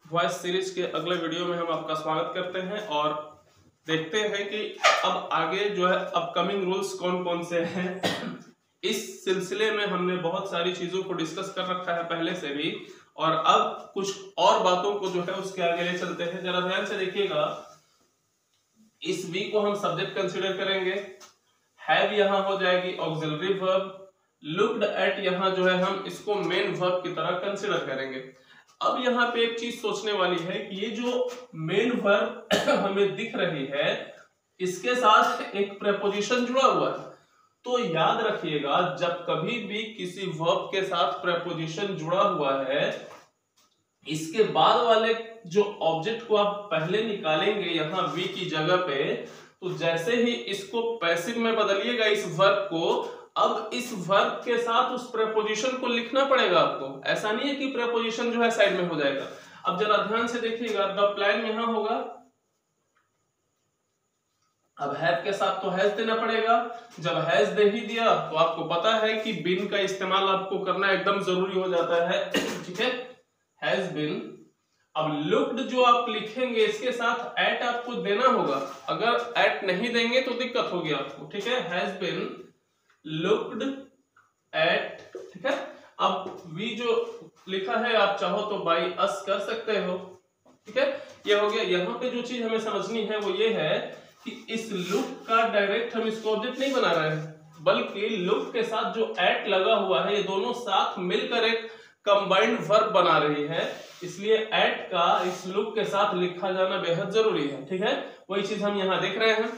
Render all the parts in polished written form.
Voice series के अगले video में हम आपका स्वागत करते हैं और देखते हैं कि अब आगे जो है अपकमिंग रूल्स कौन कौन से हैं। इस सिलसिले में हमने बहुत सारी चीजों को डिस्कस कर रखा है पहले से भी, और अब कुछ और बातों को जो है उसके आगे ले चलते हैं। जरा ध्यान से देखिएगा, इस वी को हम सब्जेक्ट कंसीडर करेंगे, हैव यहां हो जाएगी ऑक्सिलरी वर्ब, लुक्ड एट यहां जो है हम इसको मेन वर्ब की तरह कंसीडर करेंगे। अब यहाँ पे एक चीज सोचने वाली है कि ये जो मेन वर्ब हमें दिख रही है इसके साथ एक प्रेपोजिशन जुड़ा हुआ है। तो याद रखिएगा, जब कभी भी किसी वर्ब के साथ प्रेपोजिशन जुड़ा हुआ है, इसके बाद वाले जो ऑब्जेक्ट को आप पहले निकालेंगे यहाँ वी की जगह पे, तो जैसे ही इसको पैसिव में बदलिएगा इस वर्ब को, अब इस वर्ब के साथ उस प्रेपोजिशन को लिखना पड़ेगा आपको। ऐसा नहीं है कि प्रेपोजिशन जो है साइड में हो जाएगा। अब जरा ध्यान से देखिएगा, द प्लान यहां होगा, अब हैव के साथ तो हैज देना पड़ेगा। जब हैज दे ही दिया तो आपको पता है कि बिन का इस्तेमाल आपको करना एकदम जरूरी हो जाता है। ठीक है, हैज बिन। अब लुक्ड जो आप लिखेंगे इसके साथ एट आपको देना होगा, अगर एट नहीं देंगे तो दिक्कत होगी आपको। ठीक है, हैज बिन लुक्ड एट। ठीक है, अब वी जो लिखा है आप चाहो तो बाई अस कर सकते हो। ठीक है, ये हो गया। यहाँ पे जो चीज हमें समझनी है वो ये है कि इस लुक का डायरेक्ट हम इसको ऑब्जेक्ट नहीं बना रहे हैं, बल्कि लुक के साथ जो एट लगा हुआ है ये दोनों साथ मिलकर एक कंबाइंड वर्ब बना रही है, इसलिए एट का इस लुक के साथ लिखा जाना बेहद जरूरी है। ठीक है, वही चीज हम यहाँ देख रहे हैं।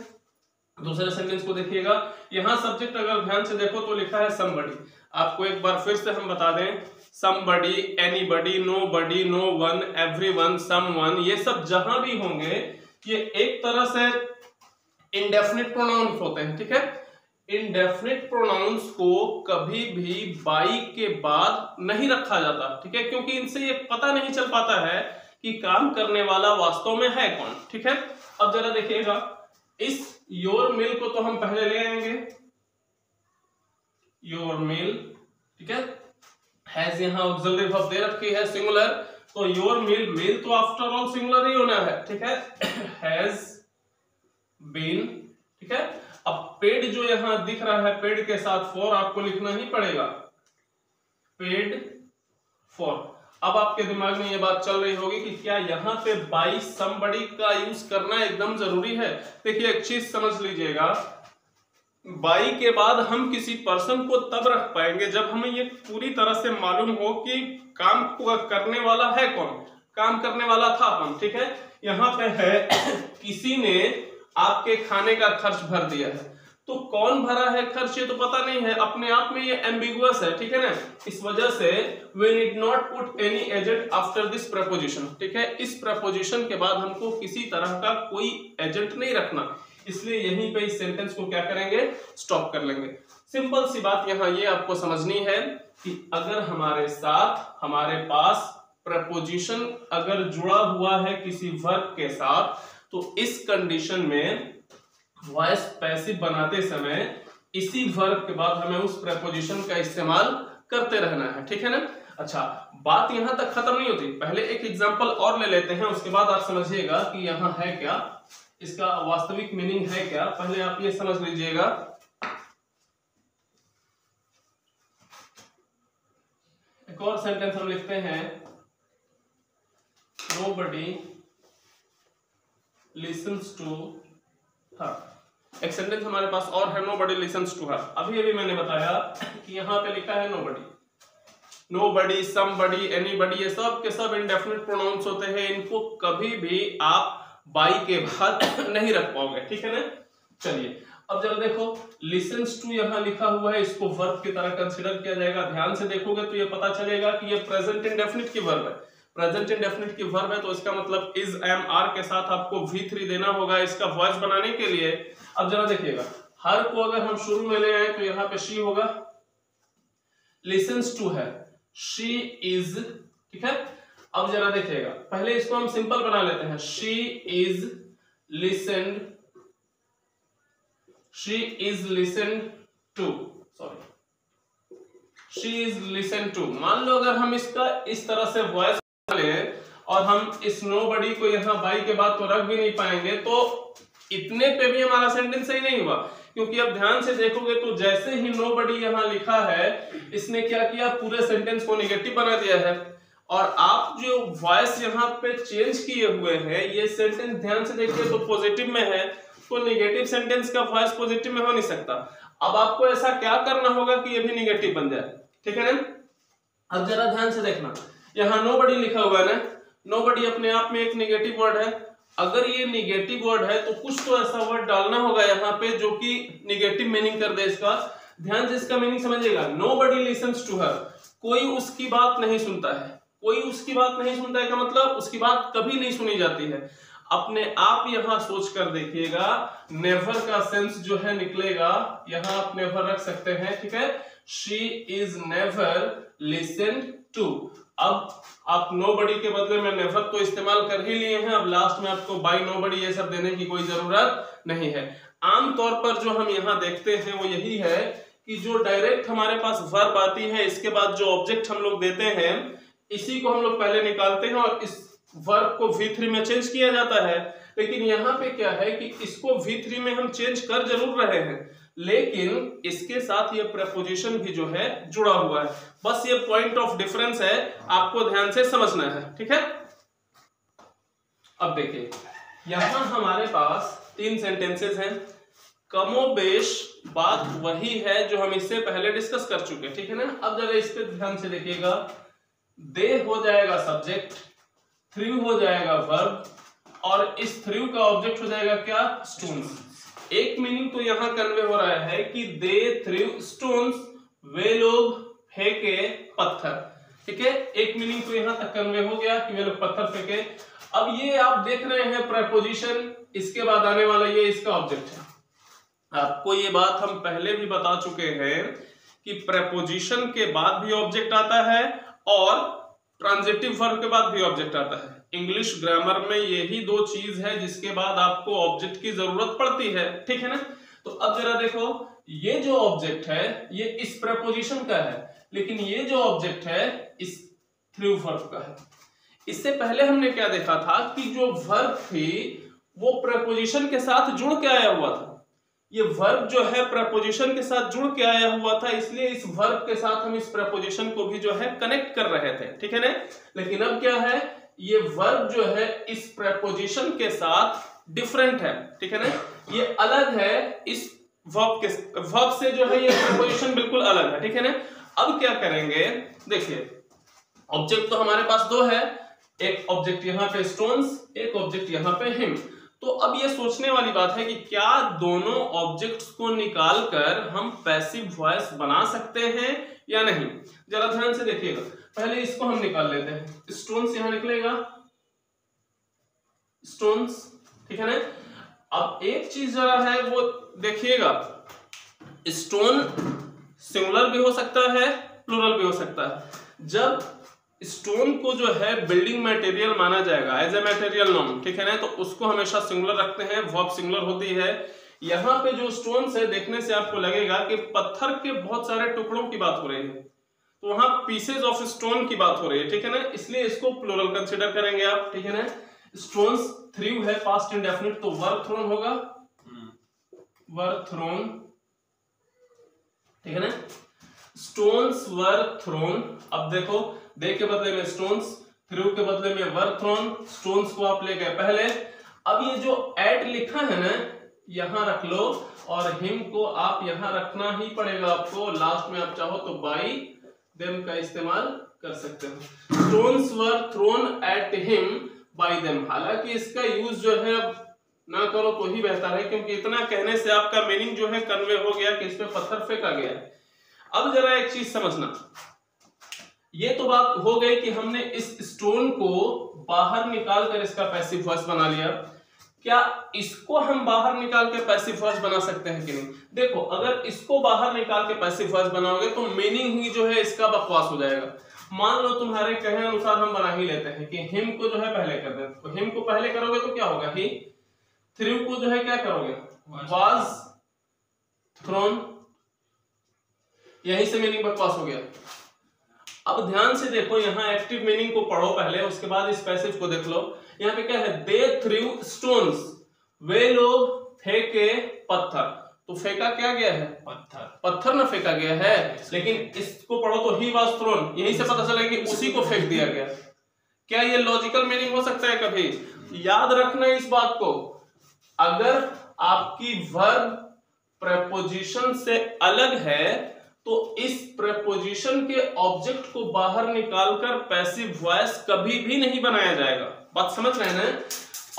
दूसरे सेंटेंस को देखिएगा, यहां सब्जेक्ट अगर ध्यान से देखो तो लिखा है समबडी। आपको एक बार फिर से हम बता दें, somebody, anybody, nobody, no one, everyone, someone, ये सब जहां भी होंगे ये एक तरह से इंडेफिनिट प्रोनाउंस होते हैं। ठीक है, इंडेफिनिट प्रोनाउंस को कभी भी बाई के बाद नहीं रखा जाता। ठीक है, क्योंकि इनसे ये पता नहीं चल पाता है कि काम करने वाला वास्तव में है कौन। ठीक है, अब जरा देखिएगा, इस योर मिल को तो हम पहले ले आएंगे, योर मिल। ठीक है, हैज यहां ऑक्सिलरी वर्ब दे रखी है सिंगुलर, तो योर मिल, मिल तो आफ्टर ऑल सिंगुलर ही होना है। ठीक है, हैज बीन। ठीक है, अब पेड जो यहां दिख रहा है, पेड के साथ फॉर आपको लिखना ही पड़ेगा, पेड फॉर। अब आपके दिमाग में ये बात चल रही होगी कि क्या यहाँ पे बाई समबडी का यूज करना एकदम जरूरी है। देखिए एक चीज समझ लीजिएगा, बाई के बाद हम किसी पर्सन को तब रख पाएंगे जब हमें ये पूरी तरह से मालूम हो कि काम करने वाला है कौन, काम करने वाला था कौन। ठीक है, यहाँ पे है किसी ने आपके खाने का खर्च भर दिया है, तो कौन भरा है खर्च ये तो पता नहीं है, अपने आप में ये एम्बिगुअस है। ठीक है ना, इस वजह से we need not put any agent after this preposition। ठीक है, इस preposition के बाद हमको किसी तरह का कोई एजेंट नहीं रखना, इसलिए यहीं पे इस सेंटेंस को क्या करेंगे, स्टॉप कर लेंगे। सिंपल सी बात यहाँ ये आपको समझनी है कि अगर हमारे साथ हमारे पास preposition अगर जुड़ा हुआ है किसी वर्ब के साथ, तो इस कंडीशन में वॉइस पैसिव बनाते समय इसी वर्ब के बाद हमें उस प्रेपोजिशन का इस्तेमाल करते रहना है। ठीक है ना। अच्छा, बात यहां तक खत्म नहीं होती, पहले एक एग्जांपल और ले लेते हैं, उसके बाद आप समझिएगा कि यहां है क्या, इसका वास्तविक मीनिंग है क्या। पहले आप ये समझ लीजिएगा, एक और सेंटेंस हम लिखते हैं, नोबडी लिसन्स टू हर। एक सेंटेंस हमारे पास और है, नोबडी लिसन्स टू हर। अभी मैंने बताया कि यहाँ पे लिखा है नोबडी, नोबडी, समबडी, एनीबडी, ये सब के सब इंडेफिनिट प्रोनाउंस होते हैं, इनको कभी भी आप बाई के बाद नहीं रख पाओगे। ठीक है ना। चलिए अब जरा देखो, लिसन्स टू यहाँ लिखा हुआ है, इसको वर्ब की तरह कंसीडर किया जाएगा। ध्यान से देखोगे तो ये पता चलेगा कि ये प्रेजेंट इंडेफिनिट की वर्ब है। प्रेजेंट इंडेफिनिट की वर्ब है तो इसका मतलब इज, एम, आर के साथ आपको V3 देना होगा इसका वॉइस बनाने के लिए। अब जरा देखिएगा, हर को अगर हम शुरू में ले आए तो यहाँ पे शी होगा, लिसन्स टू है, शी इज। ठीक है, अब जरा देखिएगा, पहले इसको हम सिंपल बना लेते हैं, she is listened, she is listened to, sorry, she is listened to. मान लो अगर हम इसका इस तरह से वॉइस ले और हम इस नोबडी को यहाँ बाई के बाद तो रख भी नहीं पाएंगे, तो इतने पे भी हमारा सेंटेंस सही नहीं हुआ, क्योंकि अब ध्यान से देखोगे तो जैसे ही नोबडी यहाँ लिखा है, इसने क्या किया, पूरे सेंटेंस को नेगेटिव बना दिया है। और आप जो वॉइस यहाँ पे चेंज किए हुए हैं, ये सेंटेंस ध्यान से देखिए तो पॉजिटिव में है, तो नेगेटिव सेंटेंस का वॉइस पॉजिटिव में हो नहीं सकता। अब आपको ऐसा क्या करना होगा कि ये भी नेगेटिव बन जाए, ठीक है ना। अब जरा ध्यान से देखना, यहाँ नोबडी लिखा हुआ है ना, नोबडी अपने आप में एक नेगेटिव वर्ड है। अगर ये नेगेटिव वर्ड है तो कुछ तो ऐसा वर्ड डालना होगा यहाँ पे जो कि नेगेटिव मीनिंग कर दे इसका। ध्यान से इसका मीनिंग समझिएगा, नोबडी लिसन्स टू हर, कोई उसकी बात नहीं सुनता है। कोई उसकी बात नहीं सुनता है का मतलब उसकी बात कभी नहीं सुनी जाती है। अपने आप यहाँ सोच कर देखिएगा, नेवर का सेंस जो है निकलेगा, यहाँ आप नेवर रख सकते हैं, ठीक है। She is never listen to. अब आप नोबडी के बदले में नेवर तो इस्तेमाल कर ही लिए हैं, अब लास्ट में आपको बाय नोबडी ये सब देने की कोई जरूरत नहीं है। आमतौर पर जो हम यहाँ देखते हैं वो यही है कि जो डायरेक्ट हमारे पास वर्ब आती है, इसके बाद जो ऑब्जेक्ट हम लोग देते हैं, इसी को हम लोग पहले निकालते हैं और इस वर्ब को V3 में चेंज किया जाता है। लेकिन यहाँ पे क्या है कि इसको V3 में हम चेंज कर जरूर रहे हैं, लेकिन इसके साथ ये प्रेपोजिशन भी जो है जुड़ा हुआ है। बस ये पॉइंट ऑफ डिफरेंस है, आपको ध्यान से समझना है, ठीक है। अब देखिए, यहां हमारे पास 3 सेंटेंसेस हैं, कमोबेश बात वही है जो हम इससे पहले डिस्कस कर चुके, ठीक है ना। अब जरा इस पे ध्यान से देखिएगा, दे हो जाएगा सब्जेक्ट, थ्रू हो जाएगा वर्ब, और इस थ्रू का ऑब्जेक्ट हो जाएगा क्या, स्टोन्स। एक मीनिंग तो यहाँ कन्वे हो रहा है कि दे थ्रू स्टोन्स, वे लोग फेंके पत्थर, ठीक है। एक मीनिंग तो यहाँ तक कन्वे हो गया कि वे लोग पत्थर फेंके। अब ये आप देख रहे हैं प्रेपोजिशन, इसके बाद आने वाला ये इसका ऑब्जेक्ट है। आपको ये बात हम पहले भी बता चुके हैं कि प्रेपोजिशन के बाद भी ऑब्जेक्ट आता है और ट्रांजिटिव वर्ब के बाद भी ऑब्जेक्ट आता है। इंग्लिश ग्रामर में यही 2 चीज है जिसके बाद आपको ऑब्जेक्ट की जरूरत पड़ती है, ठीक है ना। तो अब जरा देखो, ये जो ऑब्जेक्ट है ये इस प्रेपोजिशन का है, लेकिन ये जो ऑब्जेक्ट है इस थ्रू वर्ब का है। इससे पहले हमने क्या देखा था कि जो वर्ब थी वो प्रेपोजिशन के साथ जुड़ के आया हुआ था। ये वर्ब जो है प्रेपोजिशन के साथ जुड़ के आया हुआ था, इसलिए इस वर्ब के साथ हम इस प्रेपोजिशन को भी जो है कनेक्ट कर रहे थे, ठीक है ना। लेकिन अब क्या है, ये वर्ब जो है इस प्रेपोजिशन के साथ डिफरेंट है, ठीक है ना। ये अलग है इस वर्ब से जो है ये प्रेपोजिशन बिल्कुल अलग है, ठीक है ना। अब क्या करेंगे, देखिए ऑब्जेक्ट तो हमारे पास 2 है, एक ऑब्जेक्ट यहाँ पे स्टोन्स, एक ऑब्जेक्ट यहाँ पे हिम। तो अब ये सोचने वाली बात है कि क्या दोनों ऑब्जेक्ट्स को निकालकर हम पैसिव वॉइस बना सकते हैं या नहीं। जरा ध्यान से देखिएगा, पहले इसको हम निकाल लेते हैं। स्टोन्स यहां निकलेगा, स्टोन्स, ठीक है ना। अब एक चीज जरा है वो देखिएगा, स्टोन सिंगुलर भी हो सकता है, प्लूरल भी हो सकता है। जब स्टोन को जो है बिल्डिंग मटेरियल माना जाएगा एज ए मटेरियल नॉर्म, ठीक है ना, तो उसको हमेशा सिंगुलर रखते हैं, वर्ब सिंगुलर होती है। यहाँ पे जो स्टोन्स है देखने से आपको लगेगा कि पत्थर के बहुत सारे टुकड़ों की बात हो रही है, तो वहां पीसेज ऑफ स्टोन की बात हो रही है, ठीक है ना, इसलिए इसको प्लूरल कंसिडर करेंगे आप, ठीक है ना। स्टोन्स थ्रू है पास्ट इंडेफिनिट, तो वर थ्रोन होगा, वर थ्रोन, ठीक है ना। Stones were throne. अब देखो, दे के बदले में स्टोन्स, थ्रू के बदले में वर थ्रोन, स्टोन्स को आप ले गए पहले। अब ये जो एट लिखा है ना, यहां रख लो, और हिम को आप यहां रखना ही पड़ेगा आपको। लास्ट में आप चाहो तो बाई देम का इस्तेमाल कर सकते हो। Stones were thrown at him by them. हालांकि इसका यूज जो है अब ना करो तो ही बेहतर है, क्योंकि इतना कहने से आपका मीनिंग जो है कन्वे हो गया कि इस पे पत्थर फेंका गया है। अब जरा एक चीज समझना, ये तो बात हो गई कि हमने इस स्टोन को बाहर निकालकर इसका पैसिव वॉइस बना लिया। क्या इसको हम बाहर निकाल के पैसिव वॉइस बना सकते हैं कि नहीं? देखो, अगर इसको बाहर निकाल के पैसिव वॉइस बनाओगे तो मीनिंग ही जो है इसका बकवास हो जाएगा। मान लो तुम्हारे कहे अनुसार हम बना ही लेते हैं कि हिम को जो है पहले कर दें, तो हिम को पहले करोगे तो क्या होगा, ही। थ्रू को जो है क्या करोगे, वाज थ्रोन। यहीं से मीनिंग बकवास हो गया। अब ध्यान से देखो, यहाँ एक्टिव मीनिंग को पढ़ो पहले, उसके बाद इस पैसेज को देख लो। यहाँ पे क्या है, दे थ्रू स्टोन्स, वे लोग फेंके पत्थर। तो फेंका क्या गया है, पत्थर ना फेंका गया है, लेकिन इसको पढ़ो तो ही वाज थ्रोन, यहीं से पता चला कि उसी को फेंक दिया गया। क्या ये लॉजिकल मीनिंग हो सकता है कभी? याद रखना इस बात को, अगर आपकी वर्ब प्रेपोजिशन से अलग है तो इस प्रेपोजिशन के ऑब्जेक्ट को बाहर निकालकर पैसिव वॉइस कभी भी नहीं बनाया जाएगा। बात समझ रहे हैं?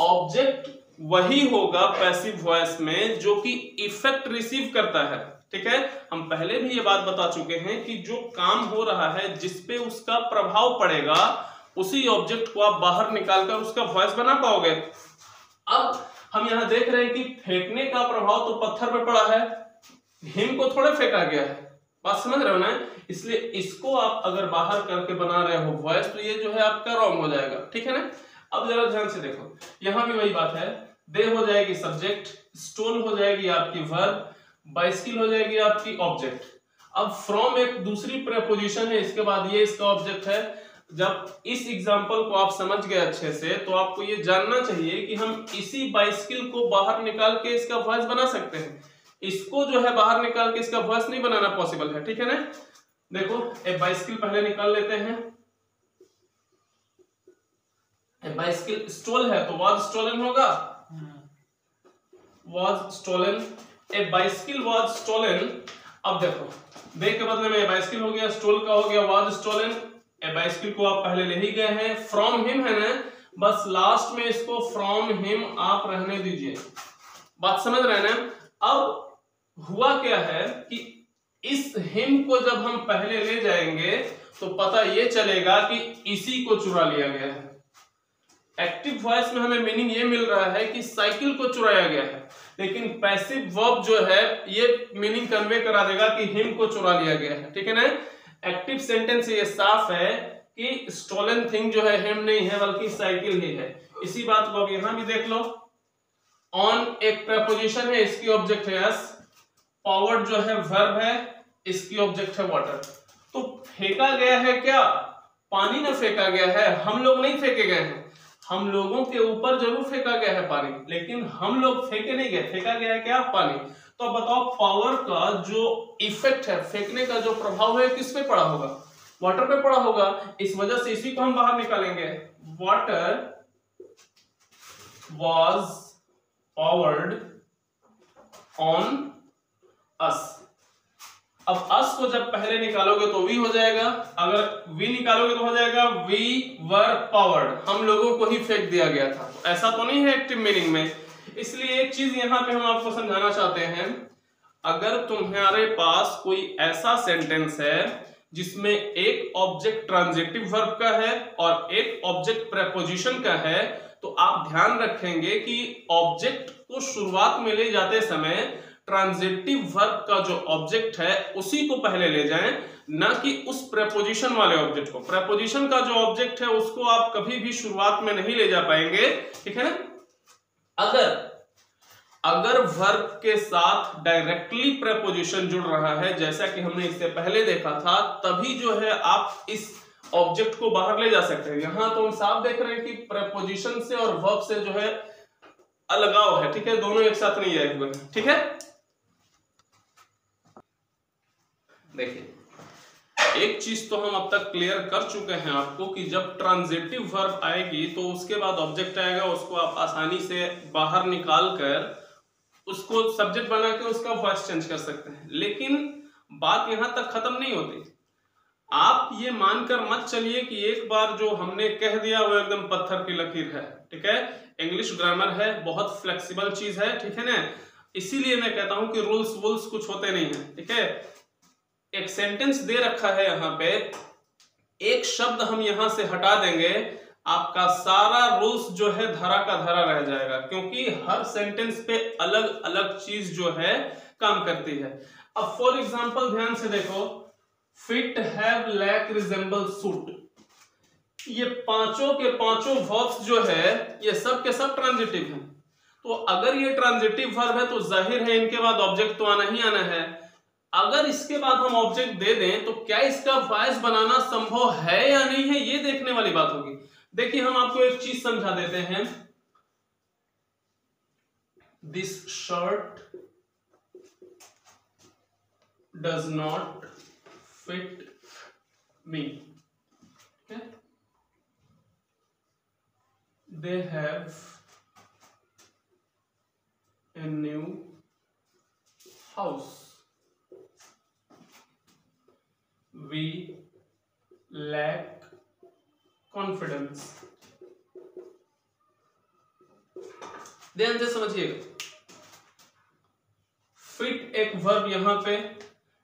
ऑब्जेक्ट वही होगा पैसिव वॉइस में जो कि इफेक्ट रिसीव करता है। ठीक है, हम पहले भी ये बात बता चुके हैं कि जो काम हो रहा है जिसपे उसका प्रभाव पड़ेगा उसी ऑब्जेक्ट को आप बाहर निकालकर उसका वॉइस बना पाओगे। अब हम यहां देख रहे हैं कि फेंकने का प्रभाव तो पत्थर पे पड़ा है, हिम को थोड़े फेंका गया है। बात समझ रहे हो ना? इसलिए इसको आप अगर बाहर करके बना रहे हो वॉइस तो ये जो है आपका रॉन्ग हो जाएगा। ठीक है ना? अब जरा ध्यान से देखो, यहां भी वही बात है, दे हो जाएगी सब्जेक्ट, स्टोन हो जाएगी आपकी वर्ब, बाइसिकल हो जाएगी आपकी ऑब्जेक्ट। अब फ्रॉम एक दूसरी प्रेपोजिशन है, इसके बाद ये इसका ऑब्जेक्ट है। जब इस एग्जांपल को आप समझ गए अच्छे से तो आपको ये जानना चाहिए कि हम इसी बाइसिकल को बाहर निकाल के इसका वॉइस बना सकते हैं। इसको जो है बाहर निकाल के इसका वॉइस नहीं बनाना पॉसिबल है। ठीक है ना? देखो, एक बाइसिकल पहले निकाल लेते हैं। बाइसिकल स्टोल है तो वॉज स्टोलन होगा, was stolen, a bicycle was stolen. अब देखो, दे के बदले में बाइसिकल हो गया, स्टोल का हो गया वॉज स्टोलन। ए बाइसिकल को आप पहले ले ही गए हैं, फ्रॉम हिम है ना, बस लास्ट में इसको फ्रॉम हिम आप रहने दीजिए। बात समझ रहे हैं ना? अब हुआ क्या है कि इस हिम को जब हम पहले ले जाएंगे तो पता ये चलेगा कि इसी को चुरा लिया गया है। एक्टिव वॉइस में हमें मीनिंग ये मिल रहा है कि साइकिल को चुराया गया है, लेकिन पैसिव वर्ब जो है ये मीनिंग कन्वे करा देगा कि हिम को चुरा लिया गया है। ठीक है ना? एक्टिव सेंटेंस से ये साफ है कि स्टोलन थिंग जो है हिम नहीं है बल्कि साइकिल ही है। इसी बात को अब यहां भी देख लो, ऑन एक प्रेपोजिशन है, इसकी ऑब्जेक्ट है यस, पावर्ड जो है वर्ब है, इसकी ऑब्जेक्ट है वाटर। तो फेंका गया है क्या? पानी ना फेंका गया है, हम लोग नहीं फेंके गए हैं। हम लोगों के ऊपर जरूर फेंका गया है पानी, लेकिन हम लोग फेंके नहीं गए। फेंका गया है क्या? पानी। तो अब बताओ, पावर का जो इफेक्ट है, फेंकने का जो प्रभाव है, किस पे पड़ा होगा? वाटर पे पड़ा होगा। इस वजह से इसी को हम बाहर निकालेंगे। Water was powered on us. अब अस को जब पहले निकालोगे तो वी हो जाएगा, अगर वी निकालोगे तो हो जाएगा वी वर पावर्ड, हम लोगों को ही फेंक दिया गया था। तो ऐसा तो नहीं है एक्टिव मीनिंग में। इसलिए एक चीज यहां पे हम आपको समझाना चाहते हैं, अगर तुम्हारे पास कोई ऐसा सेंटेंस है जिसमें एक ऑब्जेक्ट ट्रांजिटिव वर्ब का है और एक ऑब्जेक्ट प्रेपोजिशन का है, तो आप ध्यान रखेंगे कि ऑब्जेक्ट को शुरुआत में ले जाते समय ट्रांजिटिव वर्ब का जो ऑब्जेक्ट है उसी को पहले ले जाएं, ना कि उस प्रेपोजिशन वाले ऑब्जेक्ट को। प्रेपोजिशन का जो ऑब्जेक्ट है उसको आप कभी भी शुरुआत में नहीं ले जा पाएंगे। ठीक है ना? अगर वर्ब के साथ डायरेक्टली प्रेपोजिशन जुड़ रहा है, जैसा कि हमने इससे पहले देखा था, तभी जो है आप इस ऑब्जेक्ट को बाहर ले जा सकते हैं। यहां तो हम साफ देख रहे हैं कि प्रेपोजिशन से और वर्ब से जो है अलगाव है। ठीक है? दोनों एक साथ नहीं आए हुए। ठीक है? देखिए, एक चीज तो हम अब तक क्लियर कर चुके हैं आपको कि जब ट्रांजिटिव वर्ब आएगी तो उसके बाद ऑब्जेक्ट आएगा, उसको आप आसानी से बाहर निकाल कर उसको सब्जेक्ट बना के उसका वॉइस चेंज कर सकते हैं। लेकिन बात यहां तक खत्म नहीं होती। आप ये मानकर मत चलिए कि एक बार जो हमने कह दिया वो एकदम पत्थर की लकीर है। ठीक है? इंग्लिश ग्रामर है, बहुत फ्लेक्सिबल चीज है। ठीक है ना? इसीलिए मैं कहता हूं कि रूल्स वूल्स कुछ होते नहीं है। ठीक है? एक सेंटेंस दे रखा है यहां पे, एक शब्द हम यहां से हटा देंगे, आपका सारा रूल्स जो है धरा का धरा रह जाएगा, क्योंकि हर सेंटेंस पे अलग अलग चीज जो है काम करती है। अब फॉर एग्जांपल ध्यान से देखो, fit, have, lack, resemble, suit, ये पांचों के पांचों वर्ब्स जो है ये सब के सब ट्रांजिटिव हैं। तो अगर ये ट्रांजिटिव वर्ब है तो जाहिर है इनके बाद ऑब्जेक्ट तो आना ही आना है। अगर इसके बाद हम ऑब्जेक्ट दे दें तो क्या इसका वॉइस बनाना संभव है या नहीं है, ये देखने वाली बात होगी। देखिए हम आपको एक चीज समझा देते हैं। This shirt does not fit me, they have a new house, we lack confidence। ध्यान से समझिएगा, फिट एक वर्ब यहां पे,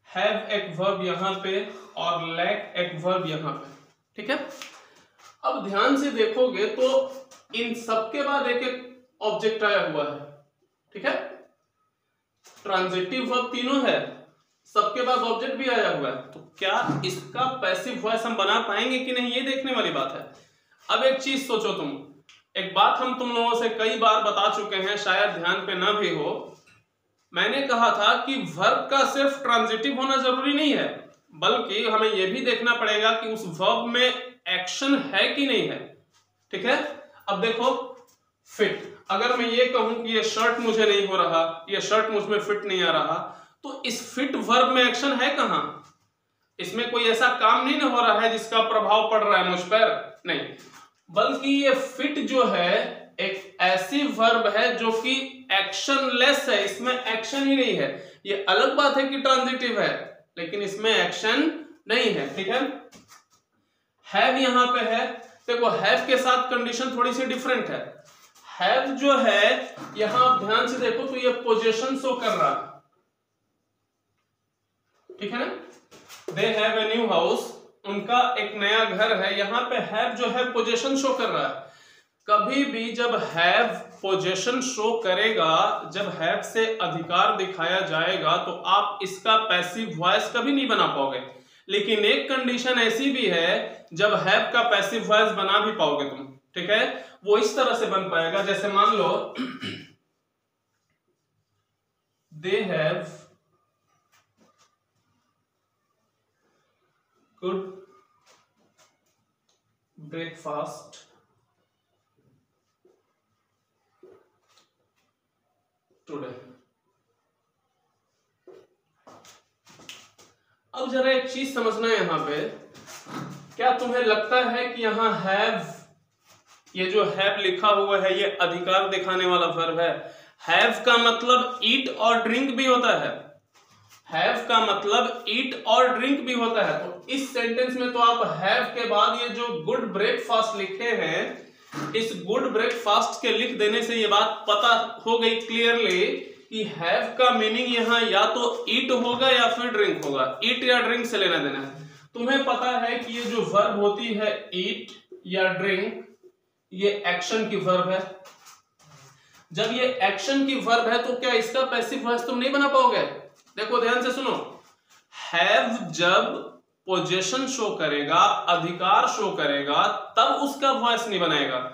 हैव एक वर्ब यहां पे और लैक एक वर्ब यहां पे, ठीक है। अब ध्यान से देखोगे तो इन सबके बाद एक एक ऑब्जेक्ट आया हुआ है, ठीक है। ट्रांजिटिव वर्ब तीनों है, सबके बाद ऑब्जेक्ट भी आया हुआ है, तो क्या इसका पैसिव वॉइस हम बना पाएंगे कि नहीं, ये देखने वाली बात है। अब एक चीज सोचो तुम, एक बात हम तुम लोगों से कई बार बता चुके हैं, शायद ध्यान पे ना भी हो। मैंने कहा था कि वर्ब का सिर्फ ट्रांजिटिव होना जरूरी नहीं है, बल्कि हमें यह भी देखना पड़ेगा कि उस वर्ब में एक्शन है कि नहीं है, ठीक है। अब देखो फिट, अगर मैं ये कहूं कि ये शर्ट मुझे नहीं हो रहा, ये शर्ट मुझ में फिट नहीं आ रहा, तो इस फिट वर्ब में एक्शन है कहां? इसमें कोई ऐसा काम नहीं ना हो रहा है जिसका प्रभाव पड़ रहा है मुझ पर, नहीं, बल्कि ये फिट जो है एक ऐसी वर्ब है जो कि एक्शनलेस है, इसमें एक्शन ही नहीं है। ये अलग बात है कि ट्रांजिटिव है, लेकिन इसमें एक्शन नहीं है, ठीक है। हैव यहां पे है, देखो हैव के साथ कंडीशन थोड़ी सी डिफरेंट है। हैव जो है यहां आप ध्यान से देखो तो ये पोजीशन शो कर रहा है, ठीक है ना। They have a new house, उनका एक नया घर है, यहां पे हैव जो है पोजीशन शो कर रहा है। कभी भी जब हैव पोजीशन शो करेगा, जब हैव से अधिकार दिखाया जाएगा, तो आप इसका पैसिव वॉइस कभी नहीं बना पाओगे। लेकिन एक कंडीशन ऐसी भी है जब हैव का पैसिव वॉइस बना भी पाओगे तुम, ठीक है। वो इस तरह से बन पाएगा, जैसे मान लो they have good breakfast today. अब जरा एक चीज समझना है यहां पे, क्या तुम्हें लगता है कि यहां हैव, ये जो हैव लिखा हुआ है ये अधिकार दिखाने वाला वर्ब है। हैव का मतलब ईट और ड्रिंक भी होता है, हैव का मतलब ईट और ड्रिंक भी होता है। तो इस सेंटेंस में तो आप हैव के बाद ये जो गुड ब्रेकफास्ट लिखे हैं, इस गुड ब्रेकफास्ट के लिख देने से ये बात पता हो गई क्लियरली कि हैव का मीनिंग यहां या तो ईट होगा या फिर ड्रिंक होगा। ईट या ड्रिंक से लेना देना है। तुम्हें पता है कि ये जो वर्ब होती है ईट या ड्रिंक, ये एक्शन की वर्ब है। जब ये एक्शन की वर्ब है तो क्या इसका पैसिव वॉइस तुम नहीं बना पाओगे? देखो ध्यान से सुनो, हैव जब पोजीशन शो करेगा, अधिकार शो करेगा, तब उसका वॉइस नहीं बनाएगा।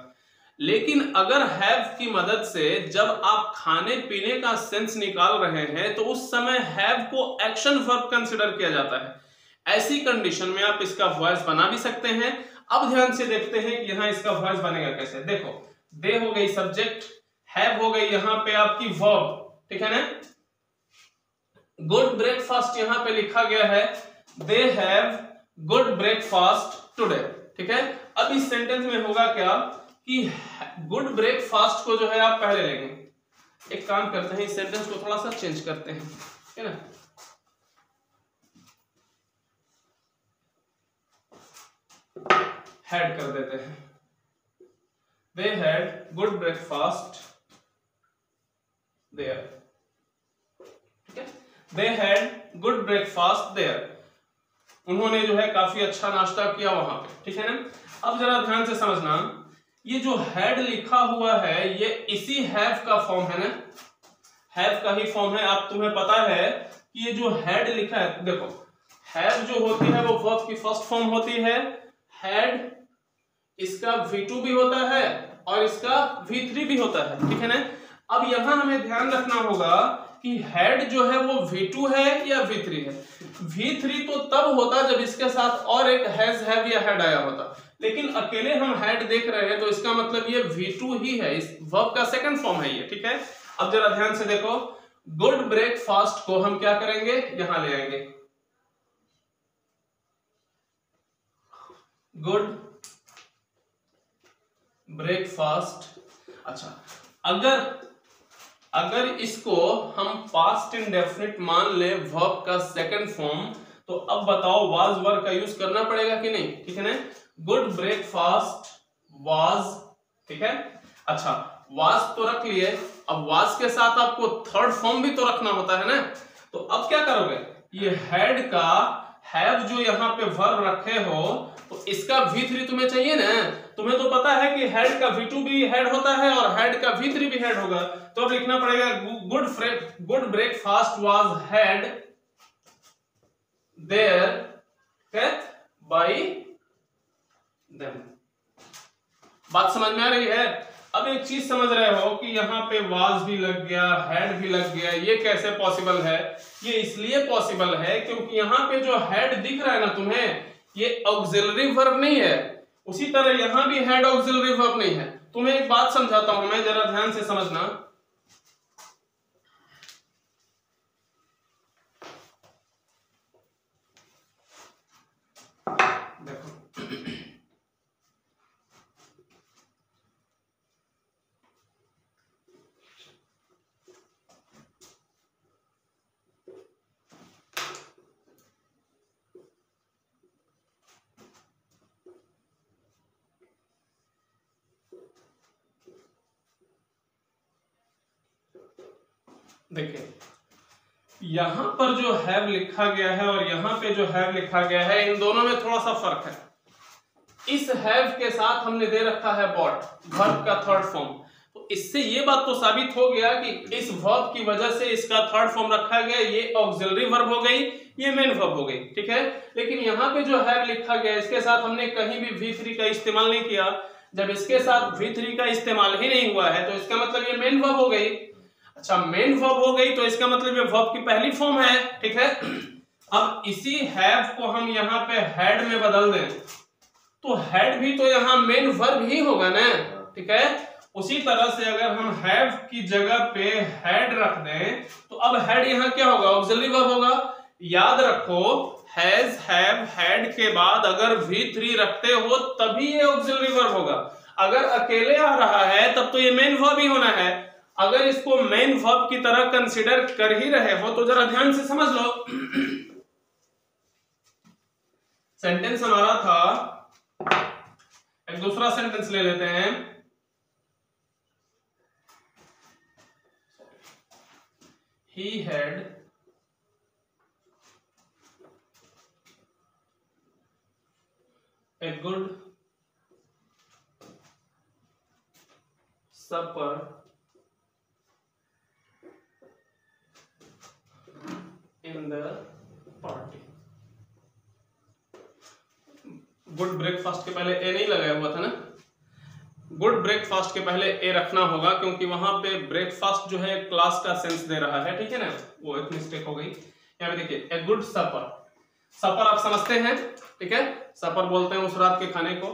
लेकिन अगर हैव की मदद से जब आप खाने पीने का सेंस निकाल रहे हैं तो उस समय हैव को एक्शन वर्ब कंसीडर किया जाता है। ऐसी कंडीशन में आप इसका वॉइस बना भी सकते हैं। अब ध्यान से देखते हैं कि यहां इसका वॉइस बनेगा कैसे। देखो दे हो गई सब्जेक्ट, हैव हो गई यहां पे आपकी वर्ब, ठीक है ना। गुड ब्रेकफास्ट यहां पे लिखा गया है, दे हैव गुड ब्रेकफास्ट टुडे, ठीक है। अब इस सेंटेंस में होगा क्या कि गुड ब्रेकफास्ट को जो है आप पहले लेंगे। एक काम करते हैं, इस सेंटेंस को थोड़ा सा चेंज करते हैं, है ना। हैड कर देते हैं, they had good breakfast there, ठीक है। They had good breakfast there, उन्होंने जो है काफी अच्छा नाश्ता किया वहां पे, ठीक है ना। अब जरा ध्यान से समझना, ये जो हैड लिखा हुआ है ये इसी हैव का फॉर्म है ना, हैव का ही फॉर्म है। आप तुम्हें पता है कि ये जो हैड लिखा है, देखो हैव जो होती है वो वर्ब की फर्स्ट फॉर्म होती है। हैड इसका V2 भी होता है और इसका V3 भी होता है, ठीक है ना। अब यहां हमें ध्यान रखना होगा कि हेड जो है वो V2 है या V3 है। V3 तो तब होता जब इसके साथ और एक हैज, हैव या हैड आया होता, लेकिन अकेले हम हेड देख रहे हैं तो इसका मतलब ये V2 ही है, इस वर्ब का सेकंड फॉर्म है ये, ठीक है। अब जरा ध्यान से देखो, गुड ब्रेकफास्ट को हम क्या करेंगे, यहां ले आएंगे, गुड ब्रेकफास्ट। अच्छा, अगर इसको हम पास्ट इंडेफिनिट मान ले वर्ब का सेकंड फॉर्म, तो अब बताओ वाज वर्ब का यूज करना पड़ेगा कि नहीं, ठीक है ना। गुड ब्रेकफास्ट वाज, ठीक है। अच्छा, वाज तो रख लिए, अब वाज के साथ आपको थर्ड फॉर्म भी तो रखना होता है ना, तो अब क्या करोगे, ये हेड का हैव जो यहाँ पे वर्ब रखे हो तो इसका V3 तुम्हें चाहिए ना, तुम्हें तो पता है कि हेड का V2 भी हेड होता है और हेड का V3 भी हेड होगा, तो अब लिखना पड़ेगा good breakfast was had there bye them. बात समझ में आ रही है। अब एक चीज समझ रहे हो कि यहाँ पे वाज भी लग गया, हेड भी लग गया, ये कैसे पॉसिबल है, ये इसलिए पॉसिबल है क्योंकि यहाँ पे जो हेड दिख रहा है ना तुम्हें, ये ऑक्सिलरी वर्ब नहीं है, उसी तरह यहां भी हेड ऑक्सिलरी वर्ब नहीं है। तुम्हें एक बात समझाता हूं मैं, जरा ध्यान से समझना। देखो देखिए, यहां पर जो हैव लिखा गया है और यहां पे जो हैव लिखा गया है, इन दोनों में थोड़ा सा फर्क है। इस हैव के साथ हमने दे रखा है बॉट, वर्ब का थर्ड फॉर्म, तो इससे ये बात तो साबित हो गया कि इस वर्ब की वजह से इसका थर्ड फॉर्म रखा गया, ये ऑक्सिलरी वर्ब हो गई, ये मेन वर्ब हो गई, ठीक है। लेकिन यहाँ पे जो हैव लिखा गया, इसके साथ हमने कहीं भी V3 का इस्तेमाल नहीं किया। जब इसके साथ V3 का इस्तेमाल ही नहीं हुआ है तो इसका मतलब ये मेन वर्ब हो गई। अच्छा, मेन वर्ब हो गई तो इसका मतलब ये वर्ब की पहली फॉर्म है, ठीक है। अब इसी हैव को हम यहाँ पे हेड में बदल दें तो हेड भी तो यहाँ मेन वर्ब ही होगा ना, ठीक है। उसी तरह से अगर हम हैव की जगह पे हेड रख दें तो अब हेड यहाँ क्या होगा, ऑक्सिलरी वर्ब होगा। याद रखो, हैज, हैव, हेड के बाद अगर V3 रखते हो तभी ये ऑक्सिलरी वर्ब होगा। अगर अकेले आ रहा है तब तो ये मेन वर्ब ही होना है। अगर इसको मेन वर्ब की तरह कंसीडर कर ही रहे हो तो जरा ध्यान से समझ लो। सेंटेंस हमारा था, एक दूसरा सेंटेंस ले लेते हैं। He had a good supper in the party। Good breakfast के पहले ए नहीं लगाया हुआ था ना, गुड ब्रेकफास्ट के पहले ए रखना होगा क्योंकि वहां पे ब्रेकफास्ट जो है क्लास का सेंस दे रहा है, ठीक है ना, वो एक मिस्टेक हो गई। यहाँ पे देखिए, ए गुड सपर, सपर आप समझते हैं, ठीक है, सपर बोलते हैं उस रात के खाने को।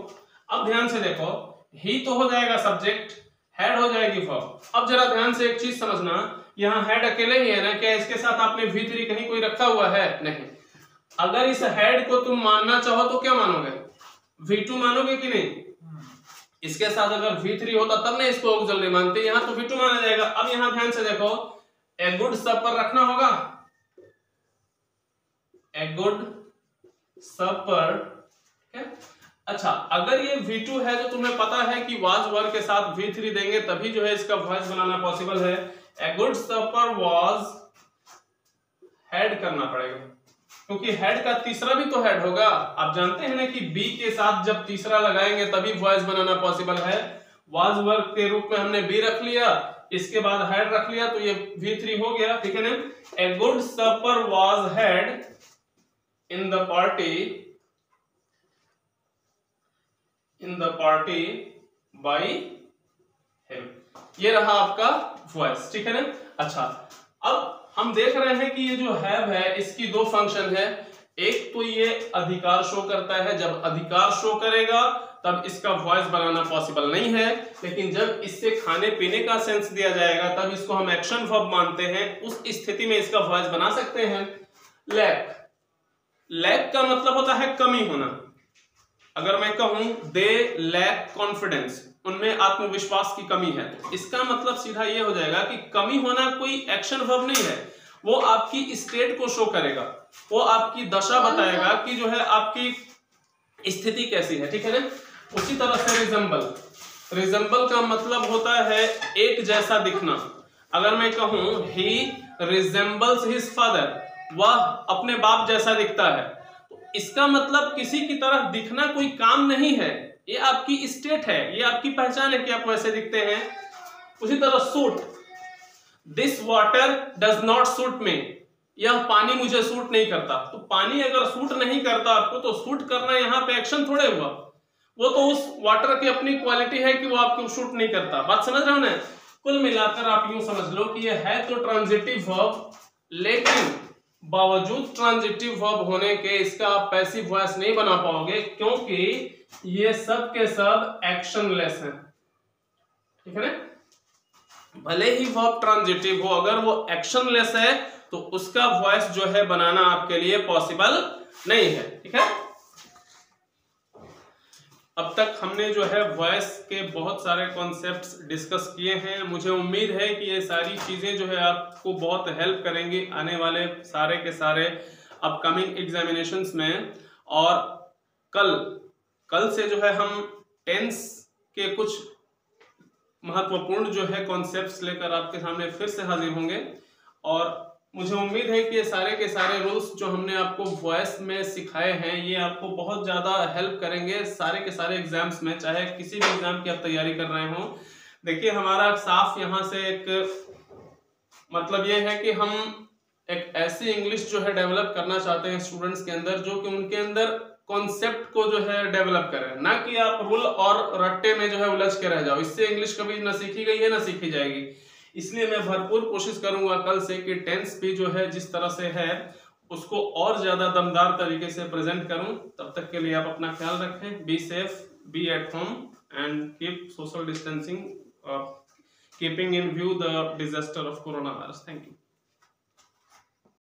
अब ध्यान से देखो, ही तो हो जाएगा सब्जेक्ट, हेड हो जाएगी वर्ब। अब जरा ध्यान से एक चीज समझना, यहाँ हेड अकेले ही है ना, क्या इसके साथ आपने V3 कहीं कोई रखा हुआ है, नहीं। अगर इस हेड को तुम मानना चाहो तो क्या मानोगे, V2 मानोगे कि नहीं। इसके साथ अगर V3 होता तब नहीं इसको ऑक्सिलरी मानते, यहां तो V2 माना जाएगा। अब यहां ध्यान से देखो, ए गुड सपर रखना होगा, ए गुड सपर, ठीक है। अच्छा, अगर ये V2 है तो तुम्हें पता है कि वाज वर्ब के साथ V3 देंगे तभी जो है इसका वॉइस बनाना पॉसिबल है। A good supper was had करना पड़ेगा क्योंकि हेड का तीसरा भी तो हेड होगा। आप जानते हैं ना कि बी के साथ जब तीसरा लगाएंगे तभी वॉइस बनाना पॉसिबल है। वाज वर्ब के रूप में हमने बी रख लिया, इसके बाद हेड रख लिया तो ये V3 हो गया, ठीक है ना। A good supper was had in the party by him. ये रहा आपका वॉइस, ठीक है ना। अच्छा, अब हम देख रहे हैं कि ये जो हैव है इसकी दो फंक्शन है। एक तो ये अधिकार शो करता है, जब अधिकार शो करेगा तब इसका वॉइस बनाना पॉसिबल नहीं है, लेकिन जब इससे खाने पीने का सेंस दिया जाएगा तब इसको हम एक्शन वर्ब मानते हैं, उस स्थिति में इसका वॉइस बना सकते हैं। लैक, लैक का मतलब होता है कमी होना। अगर मैं कहूं दे लैक कॉन्फिडेंस, उनमें आत्मविश्वास की कमी है, तो इसका मतलब सीधा ये हो जाएगा कि कमी होना कोई एक्शन वर्ब नहीं है, वो आपकी स्टेट को शो करेगा, वो आपकी दशा बताएगा कि जो है आपकी स्थिति कैसी है, ठीक है ना। उसी तरह से रिजेंबल, रिजेंबल का मतलब होता है एक जैसा दिखना। अगर मैं कहूं ही रिजेंबल्स हिज फादर, वह अपने बाप जैसा दिखता है, तो इसका मतलब किसी की तरह दिखना कोई काम नहीं है, ये आपकी स्टेट है, ये आपकी पहचान है कि आप वैसे दिखते हैं। उसी तरह suit, this water does not suit me, यह पानी मुझे सूट नहीं करता। तो पानी अगर सूट नहीं करता आपको, तो सूट करना यहाँ पे एक्शन थोड़े हुआ, वो तो उस वाटर की अपनी क्वालिटी है कि वो आपको सूट नहीं करता। बात समझ रहे हो ना। कुल मिलाकर आप यूं समझ लो कि यह है तो ट्रांजिटिव वर्ब, लेकिन बावजूद ट्रांजिटिव वर्ब होने के इसका आप पैसिव वॉइस नहीं बना पाओगे, क्योंकि ये सब के सब एक्शनलेस हैं, ठीक है ना। भले ही वर्ब ट्रांजिटिव हो, अगर वो एक्शनलेस है तो उसका वॉइस जो है बनाना आपके लिए पॉसिबल नहीं है, ठीक है। अब तक हमने जो है वॉइस के बहुत सारे कॉन्सेप्ट्स डिस्कस किए हैं। मुझे उम्मीद है कि ये सारी चीजें जो है आपको बहुत हेल्प करेंगी आने वाले सारे के सारे अपकमिंग एग्जामिनेशंस में। और कल से जो है हम टेंस के कुछ महत्वपूर्ण जो है कॉन्सेप्ट्स लेकर आपके सामने फिर से हाजिर होंगे। और मुझे उम्मीद है कि ये सारे के सारे रूल्स जो हमने आपको वॉइस में सिखाए हैं, ये आपको बहुत ज़्यादा हेल्प करेंगे सारे के सारे एग्जाम्स में, चाहे किसी भी एग्जाम की आप तैयारी कर रहे हो। देखिए हमारा साफ यहाँ से एक मतलब ये है कि हम एक ऐसी इंग्लिश जो है डेवलप करना चाहते हैं स्टूडेंट्स के अंदर, जो कि उनके अंदर कॉन्सेप्ट को जो है डेवलप करें, ना कि आप रूल और रट्टे में जो है उलझ के रह जाओ। इससे इंग्लिश कभी ना सीखी गई है ना सीखी जाएगी। इसलिए मैं भरपूर कोशिश करूंगा कल से कि टेंस भी जो है जिस तरह से है उसको और ज्यादा दमदार तरीके से प्रेजेंट करूं। तब तक के लिए आप अपना ख्याल रखें, be safe, be at home and keep social distancing, keeping in view the disaster of corona virus. Thank you.